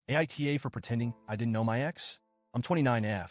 AITA for pretending I didn't know my ex? I'm 29F,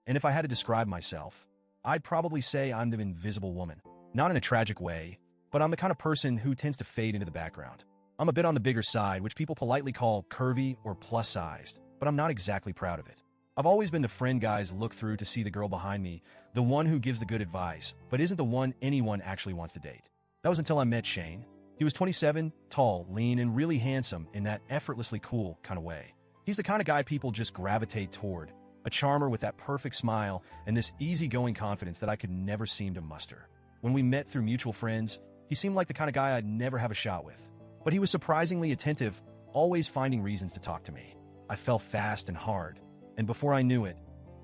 and if I had to describe myself, I'd probably say I'm the invisible woman. Not in a tragic way, but I'm the kind of person who tends to fade into the background. I'm a bit on the bigger side, which people politely call curvy or plus-sized, but I'm not exactly proud of it. I've always been the friend guys look through to see the girl behind me, the one who gives the good advice, but isn't the one anyone actually wants to date. That was until I met Shane. He was 27, tall, lean, and really handsome in that effortlessly cool kind of way. He's the kind of guy people just gravitate toward, a charmer with that perfect smile and this easygoing confidence that I could never seem to muster. When we met through mutual friends, he seemed like the kind of guy I'd never have a shot with. But he was surprisingly attentive, always finding reasons to talk to me. I fell fast and hard, and before I knew it,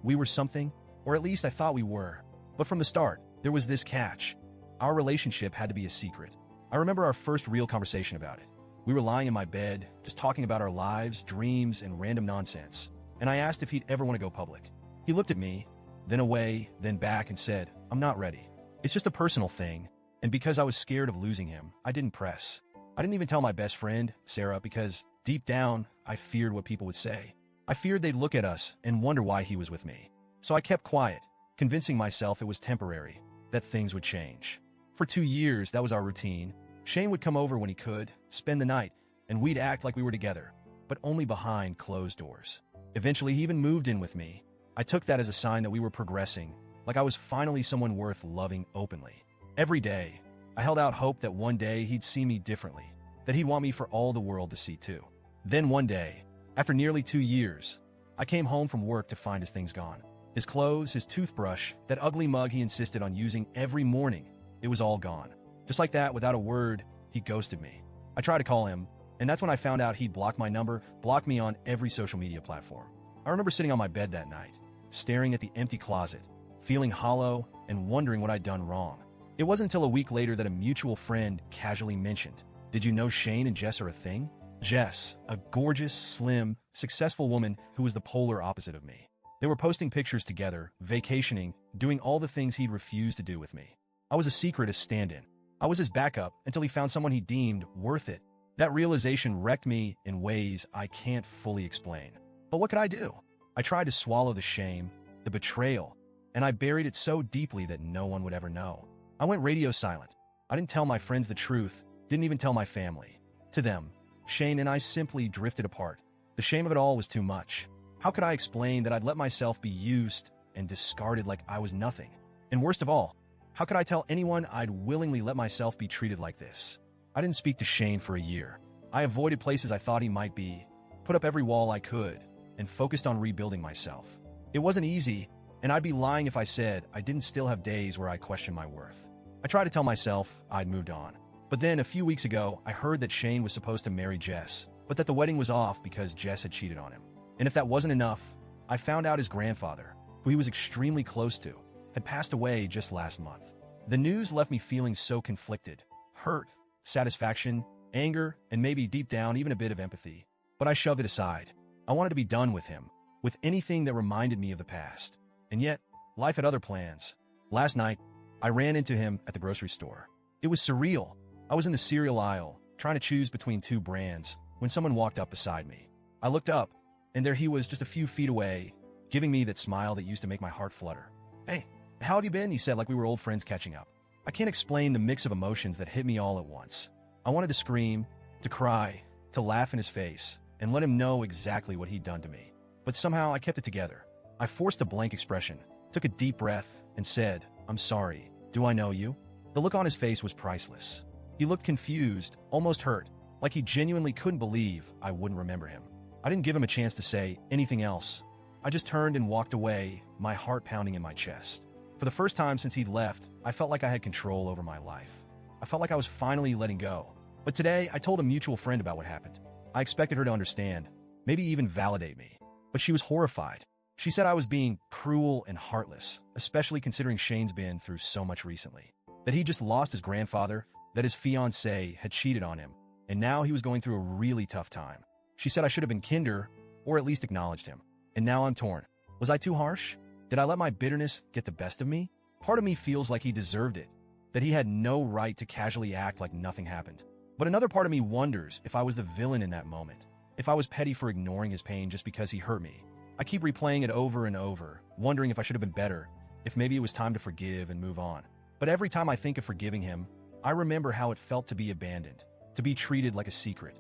we were something, or at least I thought we were. But from the start, there was this catch. Our relationship had to be a secret. I remember our first real conversation about it. We were lying in my bed, just talking about our lives, dreams, and random nonsense. And I asked if he'd ever want to go public. He looked at me, then away, then back, and said, "I'm not ready. It's just a personal thing." And because I was scared of losing him, I didn't press. I didn't even tell my best friend, Sarah, because deep down, I feared what people would say. I feared they'd look at us and wonder why he was with me. So I kept quiet, convincing myself it was temporary, that things would change. For 2 years, that was our routine. Shane would come over when he could, spend the night, and we'd act like we were together, but only behind closed doors. Eventually, he even moved in with me. I took that as a sign that we were progressing, like I was finally someone worth loving openly. Every day, I held out hope that one day he'd see me differently, that he'd want me for all the world to see too. Then one day, after nearly 2 years, I came home from work to find his things gone. His clothes, his toothbrush, that ugly mug he insisted on using every morning, it was all gone. Just like that, without a word, he ghosted me. I tried to call him, and that's when I found out he'd blocked my number, blocked me on every social media platform. I remember sitting on my bed that night, staring at the empty closet, feeling hollow and wondering what I'd done wrong. It wasn't until a week later that a mutual friend casually mentioned, "Did you know Shane and Jess are a thing?" Jess, a gorgeous, slim, successful woman who was the polar opposite of me. They were posting pictures together, vacationing, doing all the things he'd refused to do with me. I was a secret as stand-in. I was his backup until he found someone he deemed worth it. That realization wrecked me in ways I can't fully explain. But what could I do? I tried to swallow the shame, the betrayal, and I buried it so deeply that no one would ever know. I went radio silent. I didn't tell my friends the truth, didn't even tell my family. To them, Shane and I simply drifted apart. The shame of it all was too much. How could I explain that I'd let myself be used and discarded like I was nothing? And worst of all, how could I tell anyone I'd willingly let myself be treated like this? I didn't speak to Shane for a year. I avoided places I thought he might be, put up every wall I could, and focused on rebuilding myself. It wasn't easy, and I'd be lying if I said I didn't still have days where I questioned my worth. I tried to tell myself I'd moved on. But then, a few weeks ago, I heard that Shane was supposed to marry Jess, but that the wedding was off because Jess had cheated on him. And if that wasn't enough, I found out his grandfather, who he was extremely close to, had passed away just last month. The news left me feeling so conflicted, hurt, satisfaction, anger, and maybe deep down even a bit of empathy. But I shoved it aside. I wanted to be done with him, with anything that reminded me of the past. And yet, life had other plans. Last night, I ran into him at the grocery store. It was surreal. I was in the cereal aisle, trying to choose between 2 brands, when someone walked up beside me. I looked up, and there he was just a few feet away, giving me that smile that used to make my heart flutter. "Hey, how have you been?" he said, like we were old friends catching up. I can't explain the mix of emotions that hit me all at once. I wanted to scream, to cry, to laugh in his face, and let him know exactly what he'd done to me. But somehow I kept it together. I forced a blank expression, took a deep breath, and said, "I'm sorry. Do I know you?" The look on his face was priceless. He looked confused, almost hurt, like he genuinely couldn't believe I wouldn't remember him. I didn't give him a chance to say anything else. I just turned and walked away, my heart pounding in my chest. For the first time since he'd left, I felt like I had control over my life. I felt like I was finally letting go. But today, I told a mutual friend about what happened. I expected her to understand, maybe even validate me. But she was horrified. She said I was being cruel and heartless, especially considering Shane's been through so much recently. That he just lost his grandfather, that his fiancée had cheated on him, and now he was going through a really tough time. She said I should have been kinder, or at least acknowledged him. And now I'm torn. Was I too harsh? Did I let my bitterness get the best of me? Part of me feels like he deserved it, that he had no right to casually act like nothing happened. But another part of me wonders if I was the villain in that moment, If I was petty for ignoring his pain just because he hurt me, I keep replaying it over and over, wondering if I should have been better, if maybe it was time to forgive and move on. But every time I think of forgiving him, I remember how it felt to be abandoned, to be treated like a secret.